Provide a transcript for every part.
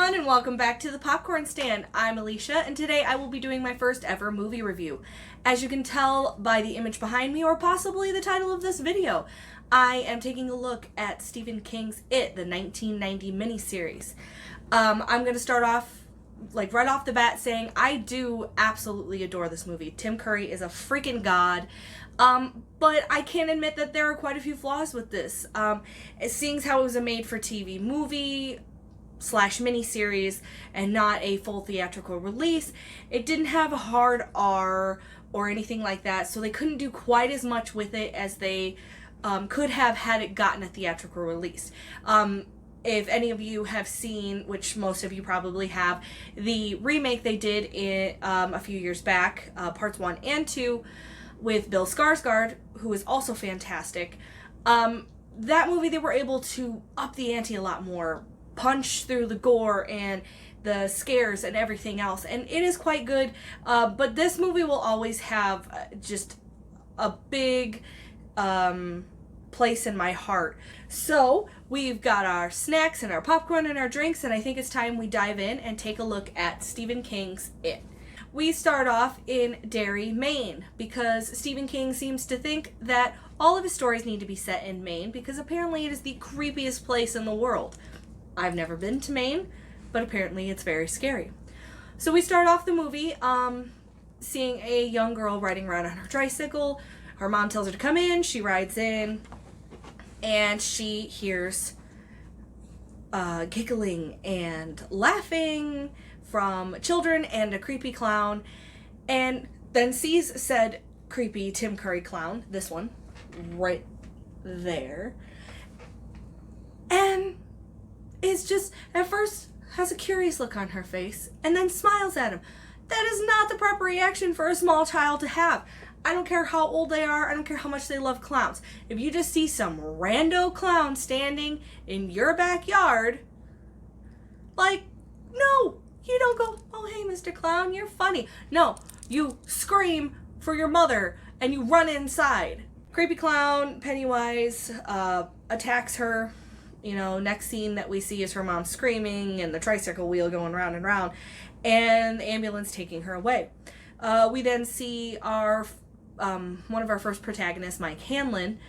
everyone, and welcome back to the Popcorn Stand. I'm Alicia, and today I will be doing my first ever movie review. As you can tell by the image behind me, or possibly the title of this video, I am taking a look at Stephen King's It, the 1990 miniseries. I'm going to start off right off the bat saying I do absolutely adore this movie. Tim Curry is a freaking god. But I can admit that there are quite a few flaws with this. Seeing how it was a made-for-TV movie slash miniseries and not a full theatrical release, it didn't have a hard R or anything like that, so they couldn't do quite as much with it as they could have had it gotten a theatrical release. If any of you have seen, which most of you probably have, the remake they did in a few years back, parts 1 and 2, with Bill Skarsgård, who is also fantastic. That movie, they were able to up the ante a lot more, punch through the gore and the scares and everything else, and it is quite good. But this movie will always have just a big place in my heart. So we've got our snacks and our popcorn and our drinks, and I think it's time we dive in and take a look at Stephen King's It. We start off in Derry, Maine, because Stephen King seems to think that all of his stories need to be set in Maine because apparently it is the creepiest place in the world. I've never been to Maine, but apparently it's very scary. So we start off the movie seeing a young girl riding around on her tricycle. Her mom tells her to come in. She rides in, and she hears giggling and laughing from children and a creepy clown, and then sees said creepy Tim Curry clown, this one, right there, and is just, at first, has a curious look on her face, and then smiles at him. That is not the proper reaction for a small child to have. I don't care how old they are, I don't care how much they love clowns. If you just see some rando clown standing in your backyard, no! You don't go, oh, hey, Mr. Clown, you're funny. No, you scream for your mother and you run inside. Creepy clown, Pennywise, attacks her. Next scene that we see is her mom screaming and the tricycle wheel going round and round, and the ambulance taking her away. We then see our one of our first protagonists, Mike Hanlon,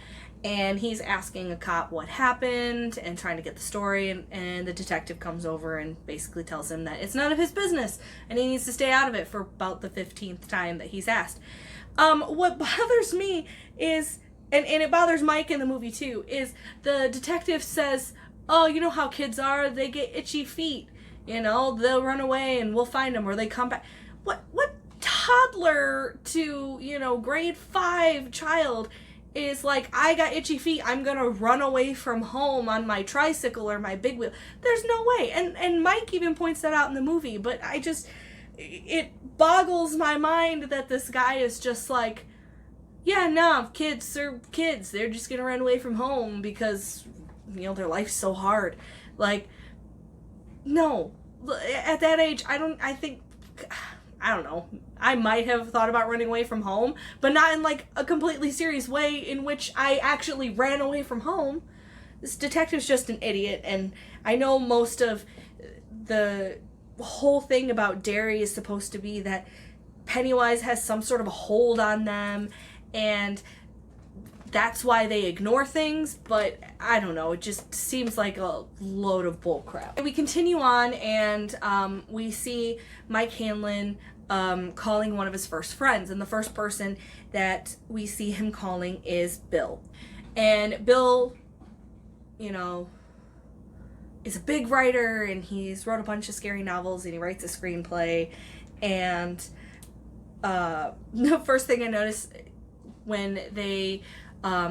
and he's asking a cop what happened and trying to get the story, and the detective comes over and basically tells him that it's none of his business and he needs to stay out of it for about the 15th time that he's asked. What bothers me is, and it bothers Mike in the movie too, is the detective says, oh, you know how kids are, they get itchy feet, they'll run away and we'll find them, or they come back. What toddler to, grade 5 child is like, I got itchy feet, I'm gonna run away from home on my tricycle or my big wheel? There's no way. And Mike even points that out in the movie, but it boggles my mind that this guy is just like, yeah, no, kids are kids, they're just gonna run away from home because, their life's so hard. No. At that age, I don't know. I might have thought about running away from home, but not in a completely serious way in which I actually ran away from home. This detective's just an idiot, and I know most of the whole thing about Derry is supposed to be that Pennywise has some sort of a hold on them, and that's why they ignore things, but I don't know, it just seems like a load of bullcrap. We continue on, and we see Mike Hanlon calling one of his first friends, and the first person that we see him calling is Bill. And Bill, is a big writer, and he's wrote a bunch of scary novels, and he writes a screenplay, and the first thing I noticed when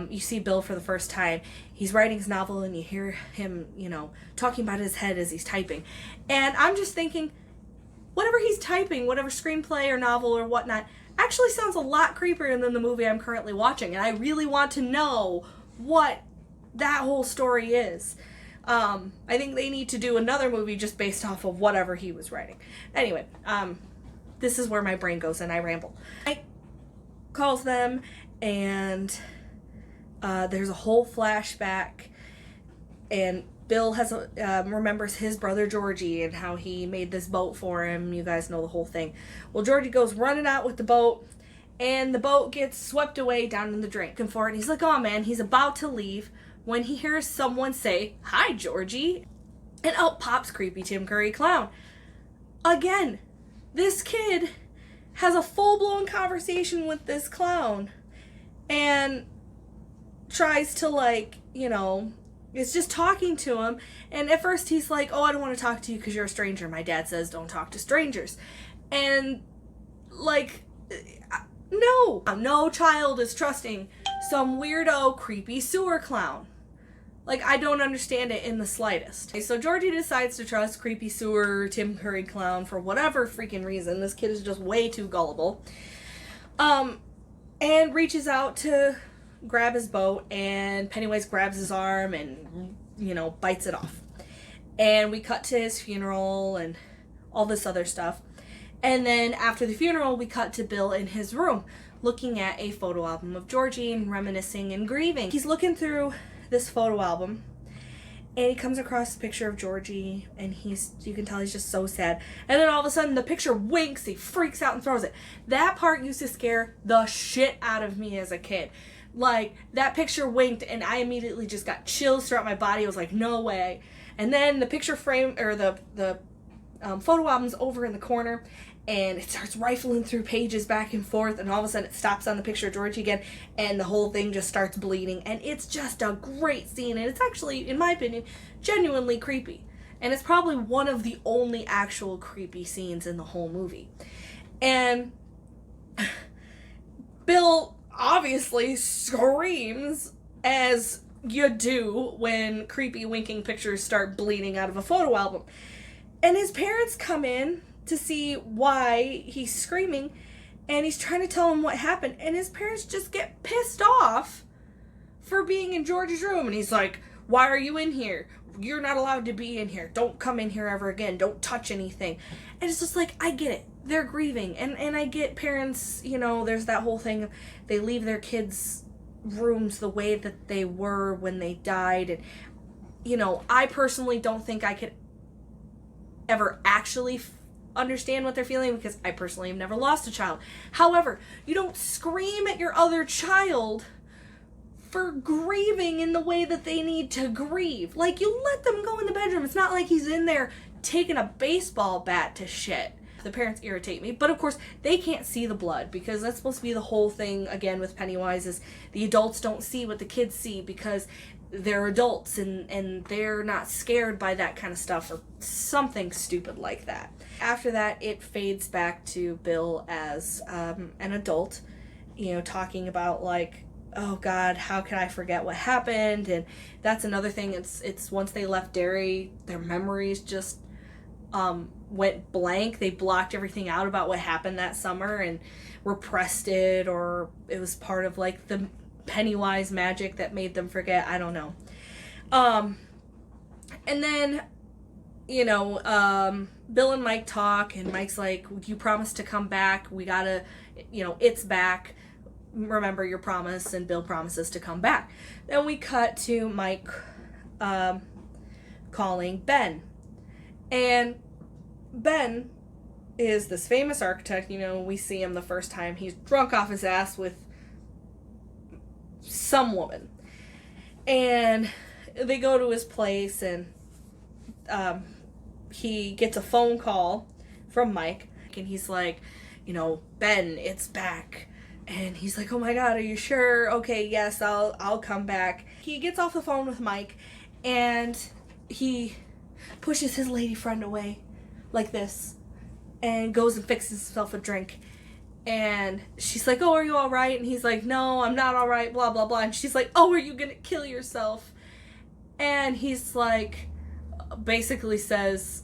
you see Bill for the first time, he's writing his novel and you hear him, talking about his head as he's typing. And I'm just thinking, whatever he's typing, whatever screenplay or novel or whatnot, actually sounds a lot creepier than the movie I'm currently watching. And I really want to know what that whole story is. I think they need to do another movie just based off of whatever he was writing. Anyway, this is where my brain goes and I ramble. I calls them, and there's a whole flashback, and Bill has remembers his brother Georgie and how he made this boat for him. You guys know the whole thing. Well, Georgie goes running out with the boat, and the boat gets swept away down in the drain. Looking for it, and he's like, oh man, he's about to leave when he hears someone say, hi, Georgie. And out pops creepy Tim Curry Clown. Again, this kid has a full-blown conversation with this clown and tries to, like, you know, is just talking to him. And at first he's like, oh, I don't want to talk to you because you're a stranger. My dad says don't talk to strangers. And, like, no child is trusting some weirdo, creepy sewer clown. Like, I don't understand it in the slightest. Okay, so Georgie decides to trust creepy sewer Tim Curry Clown for whatever freaking reason. This kid is just way too gullible. And reaches out to grab his boat, and Pennywise grabs his arm and, you know, bites it off. And we cut to his funeral and all this other stuff. And then after the funeral, we cut to Bill in his room, looking at a photo album of Georgie and reminiscing and grieving. He's looking through this photo album, and he comes across a picture of Georgie, and you can tell he's just so sad. And then all of a sudden, the picture winks, he freaks out and throws it. That part used to scare the shit out of me as a kid. Like, that picture winked, and I immediately just got chills throughout my body. I was like, no way. And then the picture frame, or the photo album's over in the corner, and it starts rifling through pages back and forth, and all of a sudden it stops on the picture of Georgie again, and the whole thing just starts bleeding. And it's just a great scene, and it's actually, in my opinion, genuinely creepy. And it's probably one of the only actual creepy scenes in the whole movie. And Bill obviously screams, as you do when creepy winking pictures start bleeding out of a photo album. And his parents come in to see why he's screaming, and he's trying to tell him what happened, and his parents just get pissed off for being in George's room. And he's like, why are you in here? You're not allowed to be in here. Don't come in here ever again. Don't touch anything. And it's just like, I get it. They're grieving. And I get parents, you know, there's that whole thing of they leave their kids' rooms the way that they were when they died. And, you know, I personally don't think I could ever actually understand what they're feeling, because I personally have never lost a child. However, you don't scream at your other child for grieving in the way that they need to grieve. Like, you let them go in the bedroom. It's not like he's in there taking a baseball bat to shit. The parents irritate me, but of course they can't see the blood, because that's supposed to be the whole thing again with Pennywise, is the adults don't see what the kids see because they're adults and they're not scared by that kind of stuff, or something stupid like that. After that, it fades back to Bill as an adult, you know, talking about, like, oh God, how can I forget what happened? And that's another thing. It's once they left Derry, their memories just went blank. They blocked everything out about what happened that summer and repressed it, or it was part of, like, the Pennywise magic that made them forget. I don't know. And then, you know, Bill and Mike talk, and Mike's like, you promised to come back. We gotta, you know, it's back. Remember your promise. And Bill promises to come back. Then we cut to Mike calling Ben. And Ben is this famous architect. You know, we see him the first time. He's drunk off his ass with some woman. And they go to his place, and he gets a phone call from Mike, and he's like, you know, Ben, it's back. And he's like, oh my God, are you sure? Okay, yes, I'll come back. He gets off the phone with Mike, and he pushes his lady friend away like this and goes and fixes himself a drink. And she's like, oh, are you all right? And he's like, no, I'm not all right, blah, blah, blah. And she's like, oh, are you going to kill yourself? And he's like, basically says,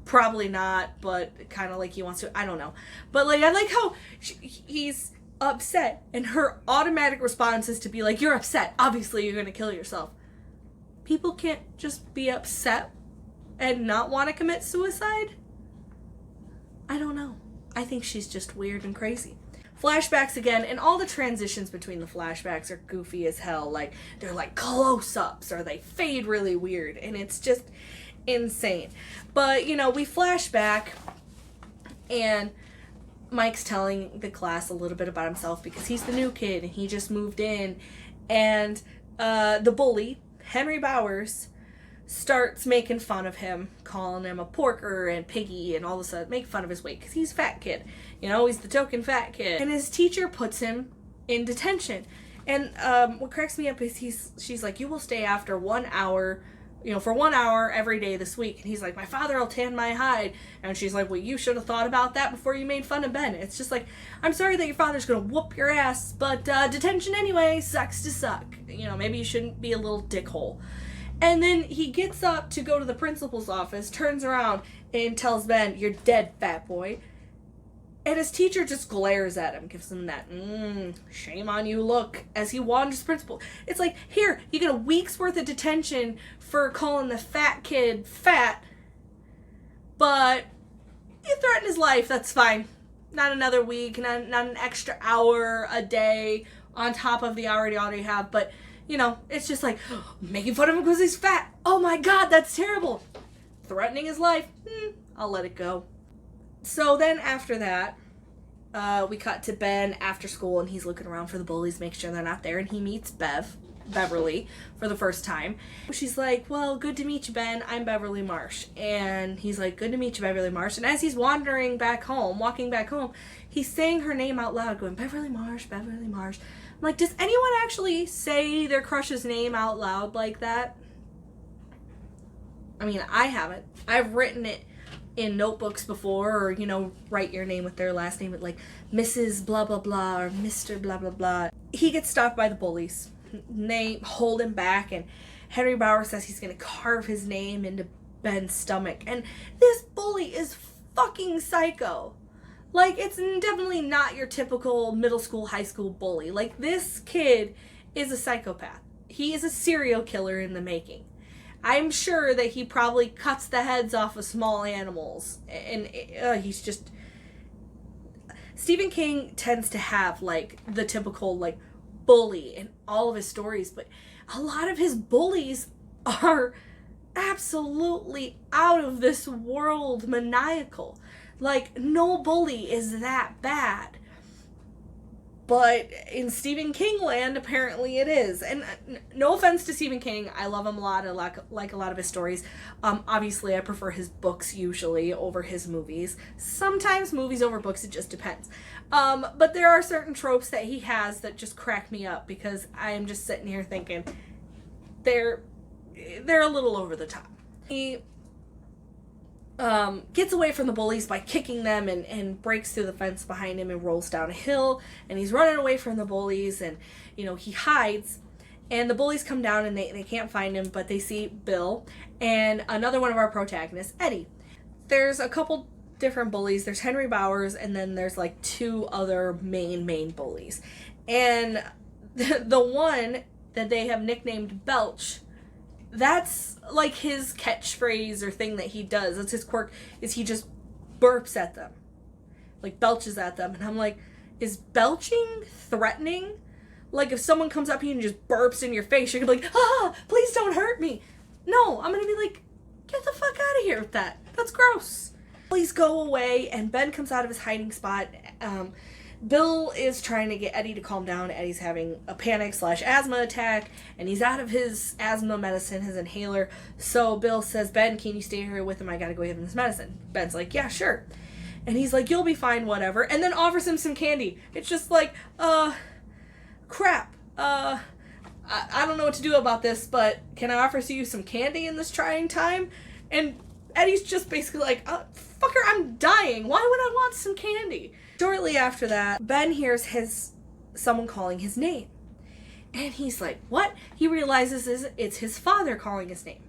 probably not, but kind of like he wants to. I don't know. But, like, I like how he's upset, and her automatic response is to be like, you're upset. Obviously, you're going to kill yourself. People can't just be upset and not want to commit suicide? I don't know. I think she's just weird and crazy. Flashbacks again, and all the transitions between the flashbacks are goofy as hell. Like, they're like close-ups, or they fade really weird, and it's just insane. But, you know, we flash back, and Mike's telling the class a little bit about himself because he's the new kid, and he just moved in, and the bully, Henry Bowers, starts making fun of him, calling him a porker and piggy and all this stuff, make fun of his weight because he's a fat kid. You know, he's the token fat kid. And his teacher puts him in detention. And what cracks me up is she's like, you will stay after 1 hour, you know, for 1 hour every day this week. And he's like, my father will tan my hide. And she's like, well, you should have thought about that before you made fun of Ben. It's just like, I'm sorry that your father's gonna whoop your ass, but detention anyway, sucks to suck. You know, maybe you shouldn't be a little dickhole. And then he gets up to go to the principal's office, turns around, and tells Ben, you're dead, fat boy. And his teacher just glares at him, gives him that, shame on you look, as he wanders the principal. It's like, here, you get a week's worth of detention for calling the fat kid fat, but you threaten his life, that's fine. Not another week, not an extra hour a day on top of the hour you already have, but you know, it's just like, making fun of him because he's fat. Oh my god, that's terrible. Threatening his life. I'll let it go. So then after that, we cut to Ben after school, and he's looking around for the bullies, make sure they're not there, and he meets Beverly, for the first time. She's like, well, good to meet you, Ben. I'm Beverly Marsh. And he's like, good to meet you, Beverly Marsh. And as he's walking back home, he's saying her name out loud, going, Beverly Marsh, Beverly Marsh. I'm like, does anyone actually say their crush's name out loud like that? I mean, I haven't. I've written it in notebooks before, or, you know, write your name with their last name, with like Mrs. blah blah blah or Mr. blah blah blah. He gets stalked by the bullies. They hold him back, and Henry Bauer says he's gonna carve his name into Ben's stomach. And this bully is fucking psycho. Like, it's definitely not your typical middle school, high school bully. Like, this kid is a psychopath. He is a serial killer in the making. I'm sure that he probably cuts the heads off of small animals. And he's just... Stephen King tends to have, like, the typical, like, bully in all of his stories. But a lot of his bullies are absolutely out of this world maniacal. Like, no bully is that bad. But in Stephen King land, apparently it is. And no offense to Stephen King, I love him a lot. I like a lot of his stories. Obviously, I prefer his books usually over his movies. Sometimes movies over books, it just depends. But there are certain tropes that he has that just crack me up, because I am just sitting here thinking they're a little over the top. He gets away from the bullies by kicking them and breaks through the fence behind him and rolls down a hill, and he's running away from the bullies, and, you know, he hides, and the bullies come down and they can't find him, but they see Bill and another one of our protagonists, Eddie. There's a couple different bullies. There's Henry Bowers, and then there's like two other main bullies, and the one that they have nicknamed Belch, that's like his catchphrase or thing that he does. That's his quirk, is he just burps at them. Like, belches at them. And I'm like, is belching threatening? Like, if someone comes up to you and just burps in your face, you're gonna be like, please don't hurt me. No, I'm gonna be like, get the fuck out of here with that. That's gross. Please go away, and Ben comes out of his hiding spot. Bill is trying to get Eddie to calm down. Eddie's having a panic/asthma attack, and he's out of his asthma medicine, his inhaler. So Bill says, Ben, can you stay here with him? I gotta go give him this medicine. Ben's like, yeah, sure. And he's like, you'll be fine, whatever. And then offers him some candy. It's just like, crap. I don't know what to do about this, but can I offer you some candy in this trying time? And Eddie's just basically like, fucker, I'm dying. Why would I want some candy? Shortly after that, Ben hears someone calling his name. And he's like, what? He realizes it's his father calling his name.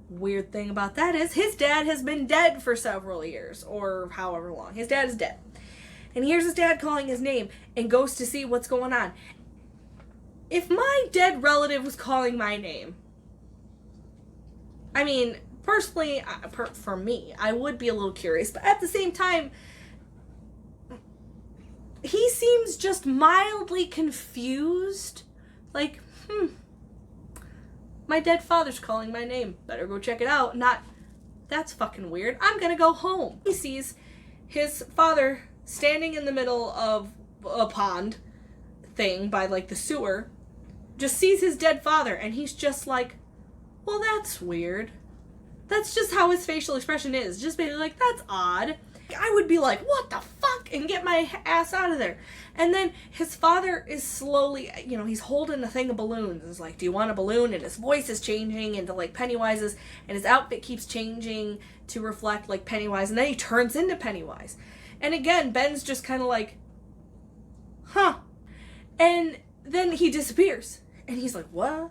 Weird thing about that is his dad has been dead for several years, or however long. His dad is dead. And he hears his dad calling his name and goes to see what's going on. If my dead relative was calling my name, I mean, personally, for me, I would be a little curious, but at the same time, he seems just mildly confused. Like, my dead father's calling my name. Better go check it out. Not, that's fucking weird. I'm gonna go home. He sees his father standing in the middle of a pond thing by, like, the sewer. Just sees his dead father, and he's just like, well, that's weird. That's just how his facial expression is. Just being like, that's odd. I would be like, what the fuck? And get my ass out of there. And then his father is slowly, you know, he's holding a thing of balloons. It's like, do you want a balloon? And his voice is changing into, like, Pennywise's. And his outfit keeps changing to reflect, like, Pennywise. And then he turns into Pennywise. And again, Ben's just kind of like, huh. And then he disappears. And he's like, what?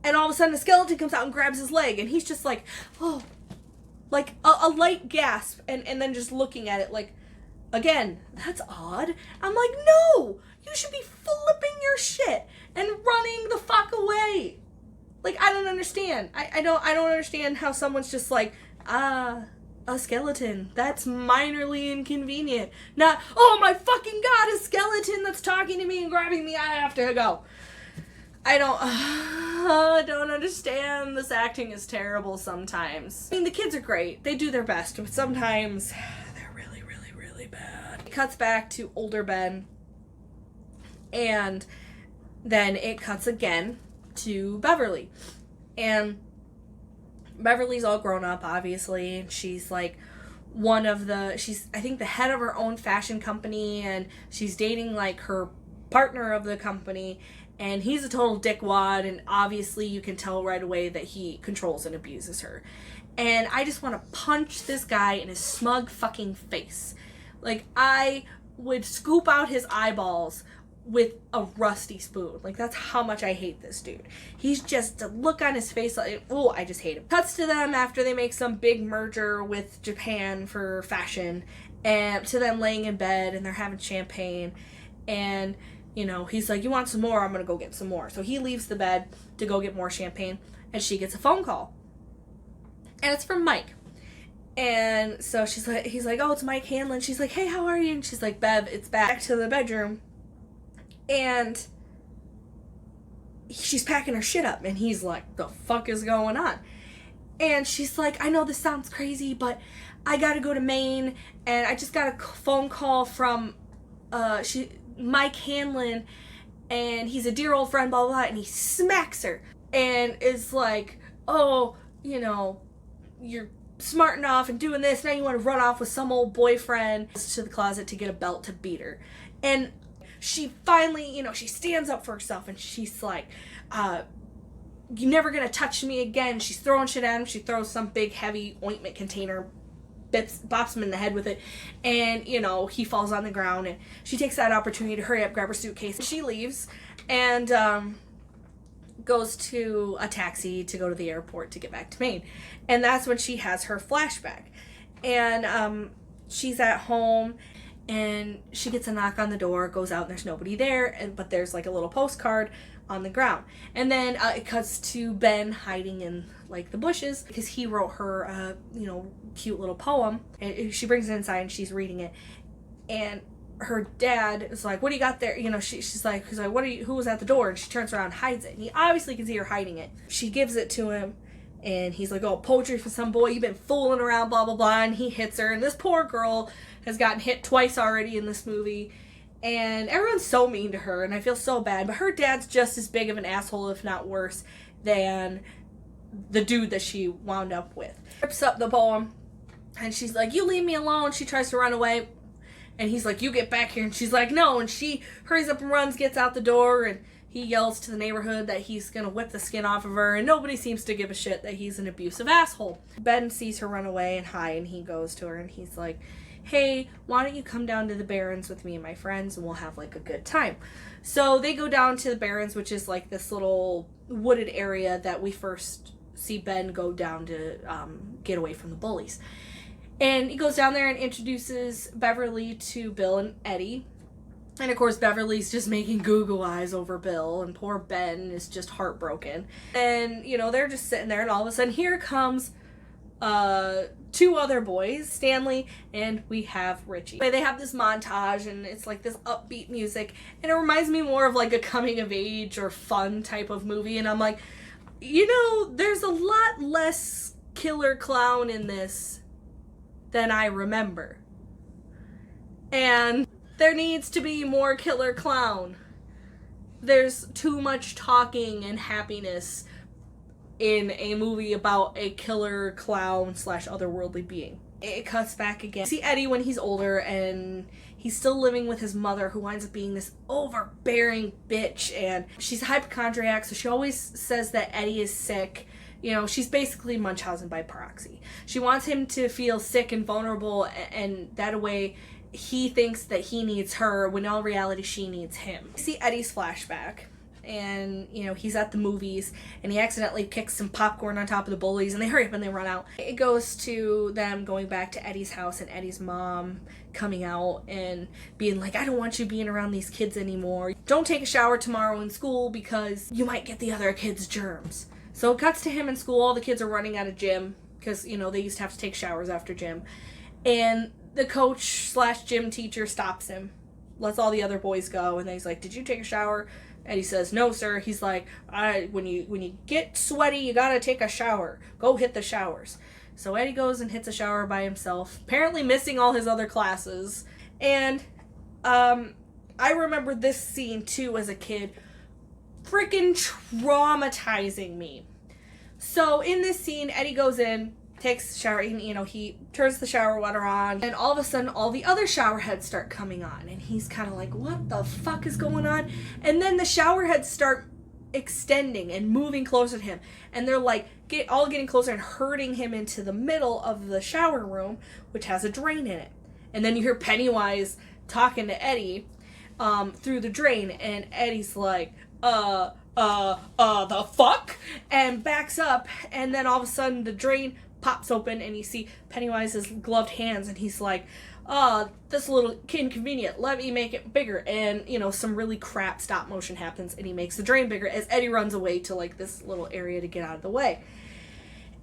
And all of a sudden a skeleton comes out and grabs his leg. And he's just like, oh. Like, a light gasp, and then just looking at it like, again, that's odd. I'm like, no! You should be flipping your shit and running the fuck away. Like, I don't understand. I don't understand how someone's just like, a skeleton. That's minorly inconvenient. Not, oh my fucking god, a skeleton that's talking to me and grabbing me, I have to go. I don't understand. This acting is terrible sometimes. I mean, the kids are great. They do their best, but sometimes they're really, really, really bad. It cuts back to older Ben, and then it cuts again to Beverly. And Beverly's all grown up, obviously, and she's like she's, I think, the head of her own fashion company, and she's dating, like, her partner of the company. And he's a total dickwad, and obviously you can tell right away that he controls and abuses her. And I just want to punch this guy in his smug fucking face. Like, I would scoop out his eyeballs with a rusty spoon. Like, that's how much I hate this dude. He's just, the look on his face, like, oh, I just hate him. Cuts to them after they make some big merger with Japan for fashion, and to them laying in bed, and they're having champagne, and you know, he's like, you want some more? I'm going to go get some more. So he leaves the bed to go get more champagne, and she gets a phone call. And it's from Mike. And so he's like, oh, it's Mike Hanlon. She's like, hey, how are you? And she's like, Bev, it's back to the bedroom. And she's packing her shit up. And he's like, the fuck is going on? And she's like, I know this sounds crazy, but I got to go to Maine. And I just got a phone call from, Mike Hanlon, and he's a dear old friend, blah, blah, blah, and he smacks her, and is like, oh, you know, you're smarting off and doing this, now you want to run off with some old boyfriend, to the closet to get a belt to beat her. And she finally, you know, she stands up for herself, and she's like, you're never gonna touch me again. She's throwing shit at him. She throws some big heavy ointment container, bops him in the head with it, and, you know, he falls on the ground, and she takes that opportunity to hurry up, grab her suitcase. She leaves and goes to a taxi to go to the airport to get back to Maine. And that's when she has her flashback. And she's at home, and she gets a knock on the door, goes out, and there's nobody there, but there's, like, a little postcard on the ground. And then it cuts to Ben hiding in, like, the bushes, because he wrote her you know, cute little poem, and she brings it inside and she's reading it, and her dad is like, what do you got there? You know, she's like, who was at the door? And she turns around and hides it, and he obviously can see her hiding it. She gives it to him, and he's like, oh, poetry for some boy, you've been fooling around, blah blah blah. And he hits her, and this poor girl has gotten hit twice already in this movie. And everyone's so mean to her, and I feel so bad. But her dad's just as big of an asshole, if not worse, than the dude that she wound up with. Rips up the poem, and she's like, you leave me alone. She tries to run away, and he's like, you get back here. And she's like, no. And she hurries up and runs, gets out the door, and he yells to the neighborhood that he's going to whip the skin off of her, and nobody seems to give a shit that he's an abusive asshole. Ben sees her run away and hide, and he goes to her, and he's like, hey, why don't you come down to the Barrens with me and my friends, and we'll have, like, a good time. So they go down to the Barrens, which is, like, this little wooded area that we first see Ben go down to get away from the bullies. And he goes down there and introduces Beverly to Bill and Eddie. And, of course, Beverly's just making goo-goo eyes over Bill, and poor Ben is just heartbroken. And, you know, they're just sitting there, and all of a sudden, here comes two other boys, Stanley, and we have Richie. They have this montage, and it's like this upbeat music, and it reminds me more of like a coming of age or fun type of movie, and I'm like, you know, there's a lot less killer clown in this than I remember. And there needs to be more killer clown. There's too much talking and happiness in a movie about a killer clown / otherworldly being. It cuts back again. See Eddie when he's older, and he's still living with his mother, who winds up being this overbearing bitch, and she's a hypochondriac, so she always says that Eddie is sick. You know, she's basically Munchausen by proxy. She wants him to feel sick and vulnerable, and that way he thinks that he needs her, when in all reality she needs him. You see Eddie's flashback, and, you know, he's at the movies, and he accidentally kicks some popcorn on top of the bullies, and they hurry up and they run out. It goes to them going back to Eddie's house, and Eddie's mom coming out and being like, I don't want you being around these kids anymore. Don't take a shower tomorrow in school because you might get the other kids' germs. So it cuts to him in school. All the kids are running out of gym because, you know, they used to have to take showers after gym. And the coach / gym teacher stops him, lets all the other boys go, and then he's like, did you take a shower? And he says, no, sir. He's like, when you get sweaty, you gotta take a shower. Go hit the showers. So Eddie goes and hits a shower by himself, apparently missing all his other classes. And I remember this scene, too, as a kid, freaking traumatizing me. So in this scene, Eddie goes in, takes a shower, and, you know, he turns the shower water on, and all of a sudden all the other shower heads start coming on, and he's kind of like, what the fuck is going on? And then the shower heads start extending and moving closer to him, and they're like all getting closer and herding him into the middle of the shower room, which has a drain in it. And then you hear Pennywise talking to Eddie through the drain, and Eddie's like, the fuck? And backs up, and then all of a sudden the drain pops open, and you see Pennywise's gloved hands, and he's like, this little inconvenient, let me make it bigger. And, you know, some really crap stop motion happens, and he makes the drain bigger as Eddie runs away to, like, this little area to get out of the way.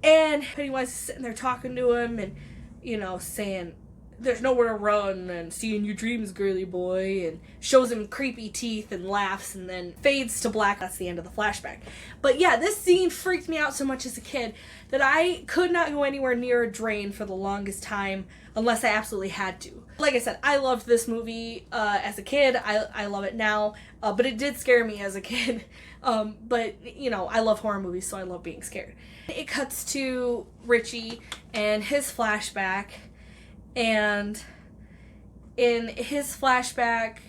And Pennywise is sitting there talking to him, and, you know, saying, there's nowhere to run, and see in your dreams, girly boy, and shows him creepy teeth and laughs, and then fades to black. That's the end of the flashback. But yeah, this scene freaked me out so much as a kid that I could not go anywhere near a drain for the longest time unless I absolutely had to. Like I said, I loved this movie as a kid. I love it now, but it did scare me as a kid. But, you know, I love horror movies, so I love being scared. It cuts to Richie and his flashback. And in his flashback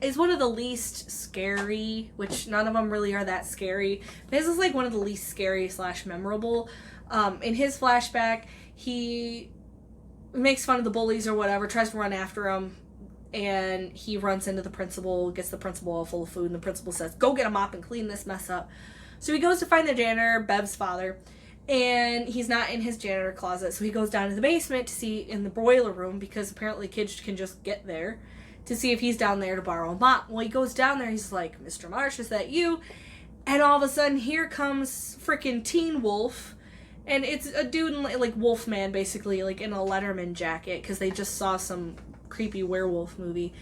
is one of the least scary, which none of them really are that scary. This is like one of the least scary / memorable. In his flashback, he makes fun of the bullies or whatever, tries to run after them, and he runs into the principal, gets the principal all full of food, and the principal says, go get a mop and clean this mess up. So he goes to find the janitor, Bev's father, and he's not in his janitor closet, so he goes down to the basement to see in the boiler room, because apparently kids can just get there, to see if he's down there to borrow a mop. Well, he goes down there, he's like, Mr. Marsh, is that you? And all of a sudden, here comes freaking Teen Wolf, and it's a dude in, like, Wolfman, basically, like, in a Letterman jacket, because they just saw some creepy werewolf movie.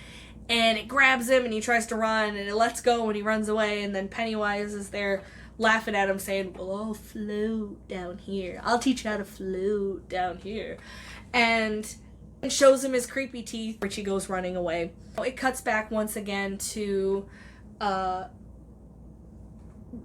And it grabs him, and he tries to run, and it lets go, and he runs away, and then Pennywise is there laughing at him, saying, well, I'll float down here. I'll teach you how to float down here. And it shows him his creepy teeth. Richie goes running away. It cuts back once again to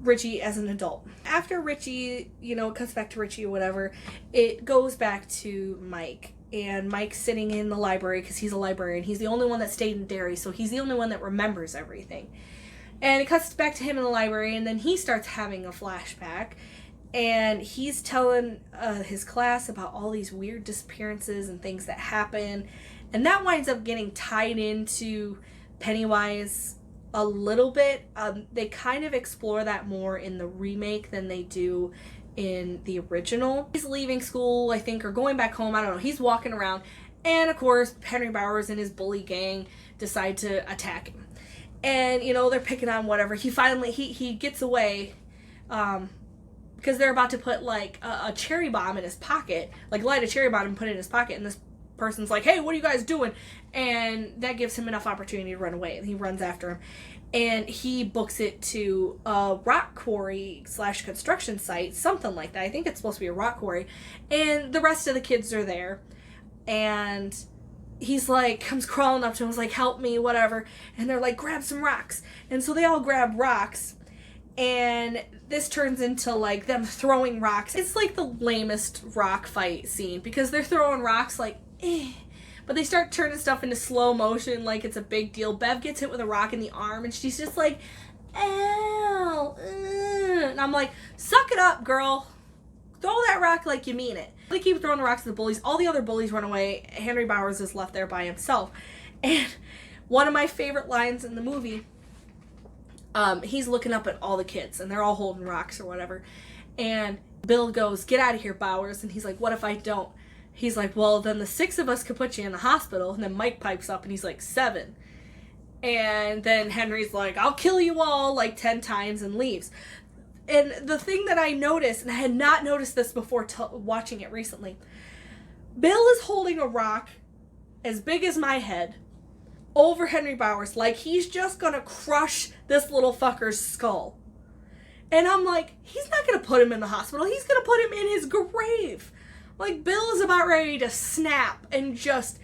Richie as an adult. After Richie, you know, it cuts back to Richie or whatever, it goes back to Mike. And Mike's sitting in the library, because he's a librarian. He's the only one that stayed in Derry, so he's the only one that remembers everything. And it cuts back to him in the library, and then he starts having a flashback, and he's telling his class about all these weird disappearances and things that happen, and that winds up getting tied into Pennywise a little bit. They kind of explore that more in the remake than they do in the original. He's leaving school, I think, or going back home, I don't know. He's walking around, and of course, Henry Bowers and his bully gang decide to attack him. And, you know, they're picking on whatever. He finally, he gets away because they're about to put like a cherry bomb in his pocket, like light a cherry bomb and put it in his pocket, and this person's like, hey, what are you guys doing? And that gives him enough opportunity to run away, and he runs after him, and he books it to a rock quarry / construction site, something like that. I think it's supposed to be a rock quarry, and the rest of the kids are there, and he's like, comes crawling up to him, was like, help me, whatever, and they're like, grab some rocks, and so they all grab rocks, and this turns into like them throwing rocks. It's like the lamest rock fight scene, because they're throwing rocks like, but they start turning stuff into slow motion like it's a big deal. Bev gets hit with a rock in the arm, and she's just like, ow, and I'm like, suck it up, girl. Throw that rock like you mean it. They keep throwing the rocks at the bullies. All the other bullies run away. Henry Bowers is left there by himself. And one of my favorite lines in the movie, he's looking up at all the kids, and they're all holding rocks or whatever. And Bill goes, get out of here, Bowers. And he's like, what if I don't? He's like, well, then the 6 of us could put you in the hospital. And then Mike pipes up, and he's like, 7. And then Henry's like, I'll kill you all like 10 times, and leaves. And the thing that I noticed, and I had not noticed this before watching it recently, Bill is holding a rock as big as my head over Henry Bowers, like he's just gonna crush this little fucker's skull. And I'm like, he's not gonna put him in the hospital, he's gonna put him in his grave. Like, Bill is about ready to snap and just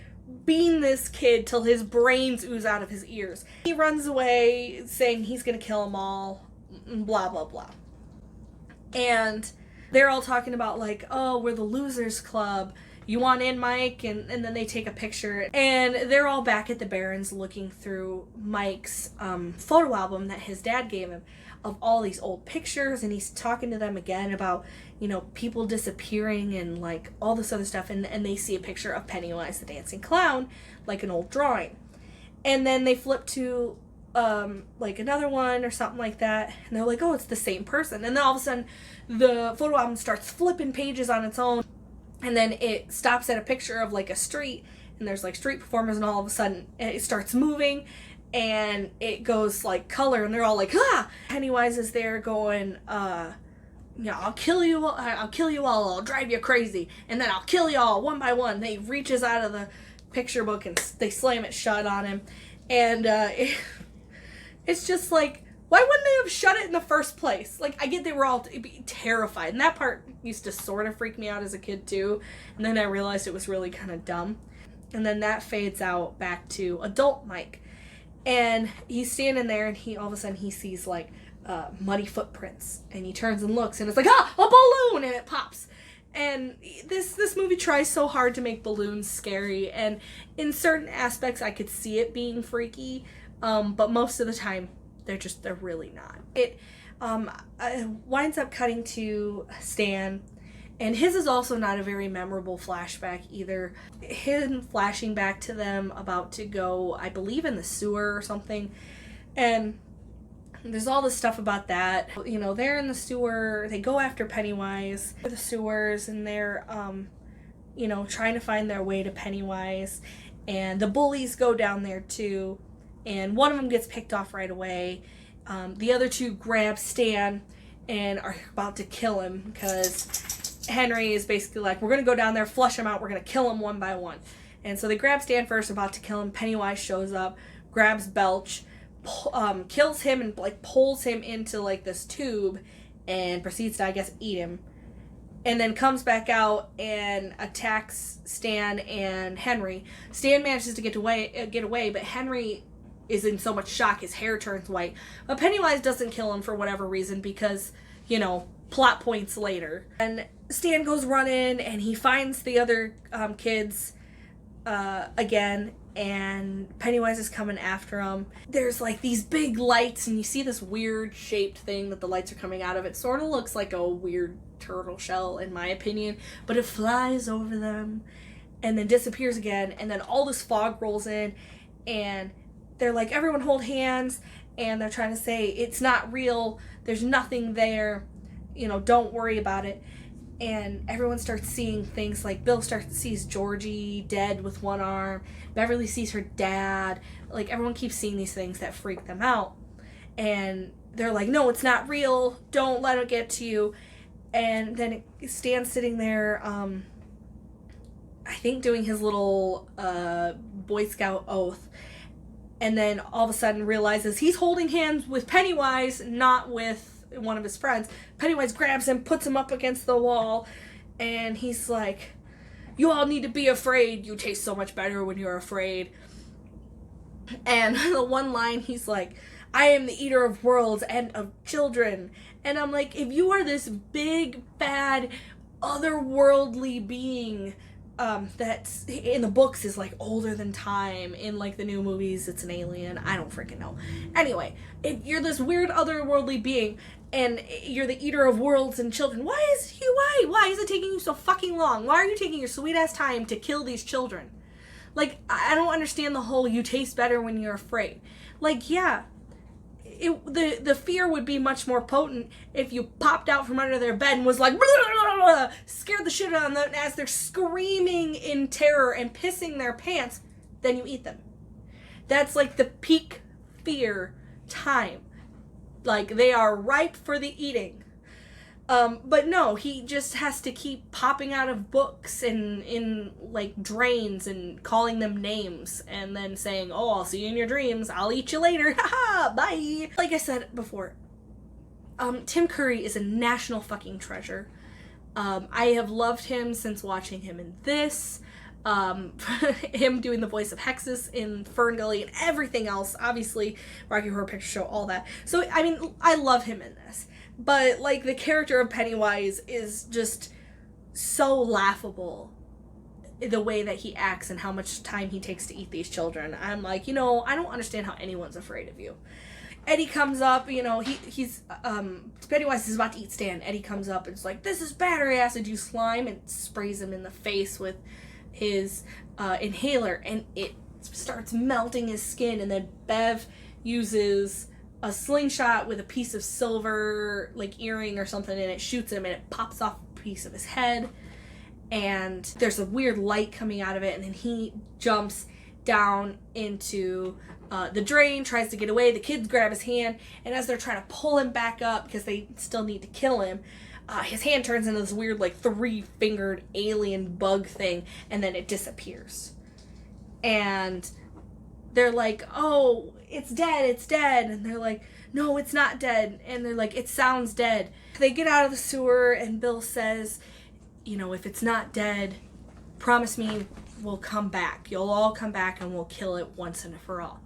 bean this kid till his brains ooze out of his ears. He runs away saying he's gonna kill them all, blah, blah, blah. And they're all talking about like, oh, we're the losers club. You want in, Mike? And then they take a picture. And they're all back at the Barrens looking through Mike's photo album that his dad gave him of all these old pictures. And he's talking to them again about, you know, people disappearing and like all this other stuff. And they see a picture of Pennywise the Dancing Clown, like an old drawing. And then they flip to like another one or something like that, and they're like, oh, it's the same person. And then all of a sudden the photo album starts flipping pages on its own, and then it stops at a picture of like a street, and there's like street performers, and all of a sudden it starts moving, and it goes like color, and they're all like, ah! Pennywise is there going, yeah, I'll kill you all, I'll drive you crazy, and then I'll kill you all one by one. They reaches out of the picture book and they slam it shut on him, and it's just like, why wouldn't they have shut it in the first place? Like, I get they were all terrified, and that part used to sort of freak me out as a kid too, and then I realized it was really kind of dumb. And then that fades out back to adult Mike, and he's standing there, and he all of a sudden he sees like muddy footprints, and he turns and looks, and it's like, ah, a balloon, and it pops. And this movie tries so hard to make balloons scary, and in certain aspects I could see it being freaky, but most of the time they're really not. It winds up cutting to Stan, and his is also not a very memorable flashback either. Him flashing back to them about to go, I believe, in the sewer or something, and there's all this stuff about that. You know, they're in the sewer, they go after Pennywise, the sewers, and they're, you know, trying to find their way to Pennywise, and the bullies go down there too, and one of them gets picked off right away. The other two grab Stan and are about to kill him, because Henry is basically like, we're going to go down there, flush him out, we're going to kill him one by one. And so they grab Stan first, about to kill him. Pennywise shows up, grabs Belch, kills him, and like pulls him into like this tube and proceeds to, I guess, eat him, and then comes back out and attacks Stan and Henry. Stan manages to get away, but Henry is in so much shock his hair turns white. But Pennywise doesn't kill him for whatever reason, because, you know, plot points later. And Stan goes running, and he finds the other kids again, and Pennywise is coming after him. There's like these big lights, and you see this weird shaped thing that the lights are coming out of. It sort of looks like a weird turtle shell, in my opinion, but it flies over them and then disappears again, and then all this fog rolls in, and they're like, everyone hold hands, and they're trying to say, it's not real, there's nothing there, you know, don't worry about it. And everyone starts seeing things like Bill sees Georgie dead with one arm, Beverly sees her dad, like everyone keeps seeing these things that freak them out. And they're like, no, it's not real, don't let it get to you. And then Stan's sitting there, I think doing his little Boy Scout oath, and then all of a sudden realizes he's holding hands with Pennywise, not with one of his friends. Pennywise grabs him, puts him up against the wall, and he's like, "You all need to be afraid. You taste so much better when you're afraid." And the one line, he's like, "I am the eater of worlds and of children." And I'm like, if you are this big, bad, otherworldly being that's in the books is like older than time, in like the new movies it's an alien, I don't freaking know. Anyway, if you're this weird otherworldly being and you're the eater of worlds and children, why is it taking you so fucking long? Why are you taking your sweet ass time to kill these children? Like, I don't understand the whole you taste better when you're afraid. Like, yeah, the fear would be much more potent if you popped out from under their bed and was like, blah, blah, blah, blah, scared the shit out of them as they're screaming in terror and pissing their pants, then you eat them. That's like the peak fear time. Like, they are ripe for the eating. But no, he just has to keep popping out of books and in like drains and calling them names and then saying, "Oh, I'll see you in your dreams. I'll eat you later. Haha, bye." Like I said before, Tim Curry is a national fucking treasure. I have loved him since watching him in this. Him doing the voice of Hexus in Fern Gully and everything else, obviously, Rocky Horror Picture Show, all that. So, I mean, I love him in this. But, like, the character of Pennywise is just so laughable, the way that he acts and how much time he takes to eat these children. I'm like, I don't understand how anyone's afraid of you. Eddie comes up, he's Pennywise is about to eat Stan. Eddie comes up and is like, "This is battery acid, you slime," and sprays him in the face with his inhaler, and it starts melting his skin. And then Bev uses a slingshot with a piece of silver, like, earring or something, and it shoots him, and it pops off a piece of his head, and there's a weird light coming out of it, and then he jumps down into the drain, tries to get away. The kids grab his hand, and as they're trying to pull him back up because they still need to kill him, his hand turns into this weird, like, 3-fingered alien bug thing, and then it disappears. And they're like, "Oh, it's dead. And they're like, "No, it's not dead." And they're like, "It sounds dead." They get out of the sewer, and Bill says, "If it's not dead, promise me we'll come back. You'll all come back and we'll kill it once and for all."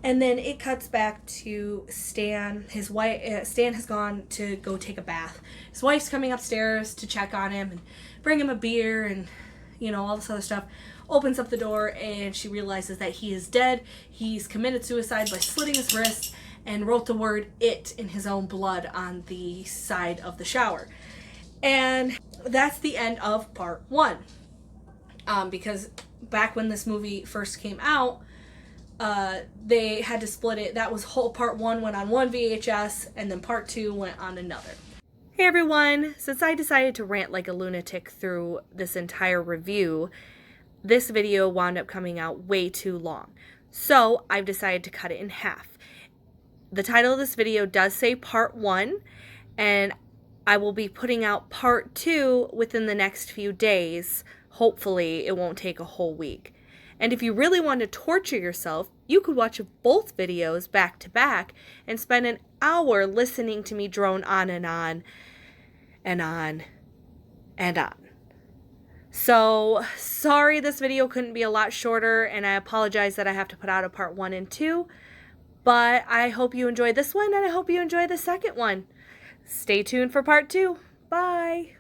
And then it cuts back to Stan. His wife, Stan has gone to go take a bath. His wife's coming upstairs to check on him and bring him a beer and, all this other stuff. Opens up the door and she realizes that he is dead. He's committed suicide by slitting his wrist and wrote the word "it" in his own blood on the side of the shower. And that's the end of part 1. Because back when this movie first came out, they had to split it. That was whole part 1 went on one VHS, and then part 2 went on another. Hey everyone, since I decided to rant like a lunatic through this entire review, this video wound up coming out way too long. So I've decided to cut it in half. The title of this video does say part 1, and I will be putting out part 2 within the next few days. Hopefully it won't take a whole week. And if you really want to torture yourself, you could watch both videos back to back and spend an hour listening to me drone on and on and on and on. So, sorry this video couldn't be a lot shorter, and I apologize that I have to put out a part 1 and 2, but I hope you enjoyed this one, and I hope you enjoy the second one. Stay tuned for part 2. Bye!